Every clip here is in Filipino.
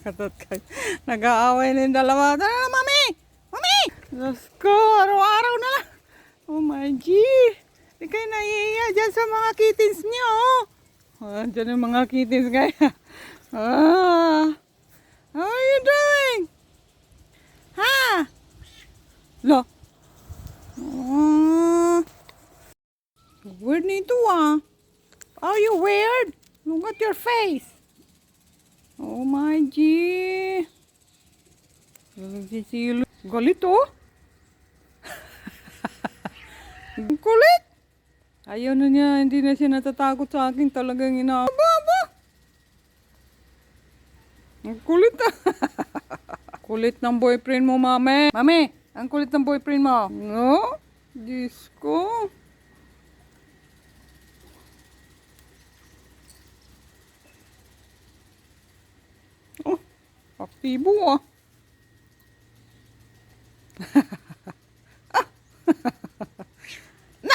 Katot ka. Nag-aaway na yung dalawa. Tara na, mami! Mami! Diyos ko, araw-araw na lang. Oh my G. Hindi kayo naiiya dyan sa mga kittens niyo. Dyan yung mga kittens kaya. How are you doing? Ha? Lo. Weird nito Are you weird? Look at your face. Oh my G. Nagsisilo. Galit Ang kulit. Ayaw na niya. Hindi na siya natatakot sa akin. Talagang Aba. Ang kulit Kulit ng boyfriend mo, mami. Mami, ang kulit ng boyfriend mo. No? Diyos ko. Oh, aktibo Na!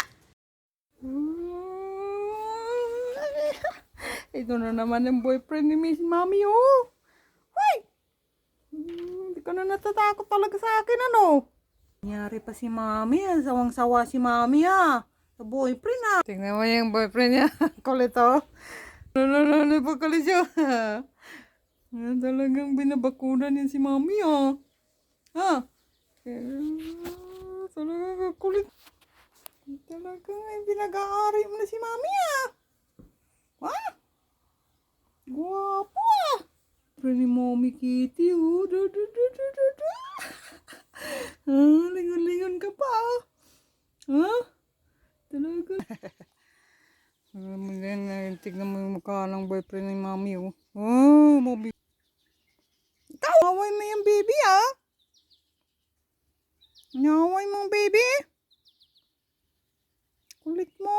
Ito na naman yung boyfriend ni Miss Mami, Hoy! Hindi ka na natatakot talaga sa akin, ano? Nangyari pa si Mami, sawang-sawa si Mami, sa boyfriend, Tingnan mo yung boyfriend niya. Kulit, Napakalit siya. Talagang binabakunan niya si Mami, Ha? Talagang kulit. Talagang pinag-aari mo na si Mami, Ha? Guwapo, Pero ni Mommy Kitty, lingon-lingon ka pa, Talaga. Tignan mo yung mukha ng boyfriend ni Mami, Mommy. Ikaw, away mo yung baby, Naway mo, baby. Kulit mo.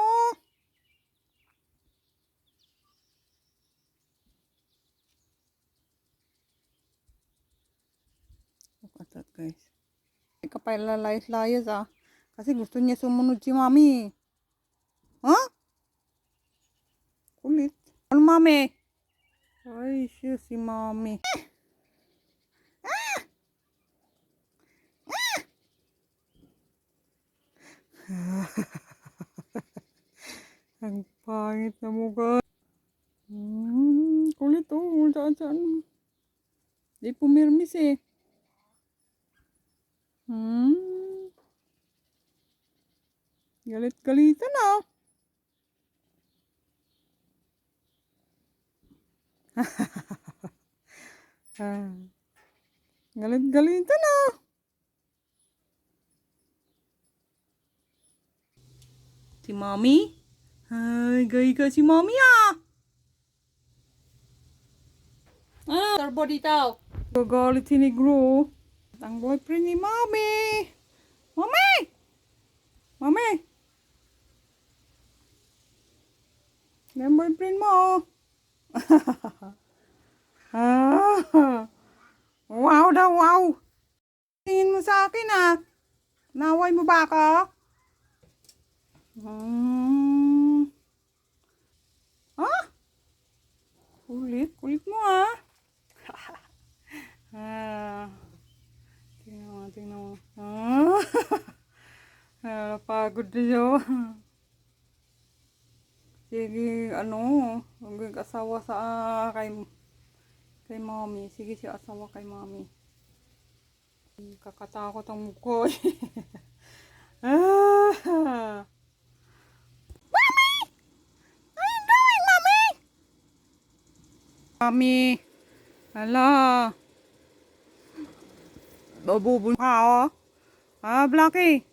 Look at that, guys. Hindi ka pa lalayas-layas, Kasi gusto niya sumunod si Mami. Kulit. Ano, Mami? Ay, siya si Mami. Ang pangit na mukha. Kulit, saan. Di pumirmis, Galit-galitan, Galit-galitan, Si Mami? Ay, gay ka si Mami, Tarbo dito. Gagalit si Negro. Ang boyfriend ni Mami. Mami! Mami! Ang boyfriend mo. Wow daw, wow. Tingin mo sa akin, Naway mo ba ako? Kulit mo, tingnan mo. Pagod na siya. Sige, hanggang asawa kay Mami. Sige siya asawa kay Mami. Kakatakot ang mukha. Mami! What are you doing, Mami? Mami! Hala! Babubun ka, Blackie!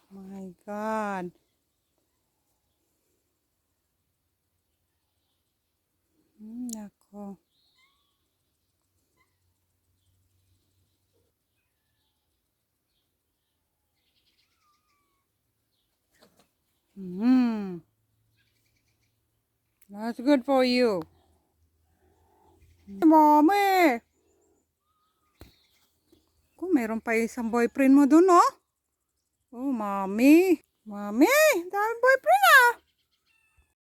My God! Nako. That's good for you. Mami! Kung meron pa isang boyfriend mo dun, Oh, Mami! Mami! Dami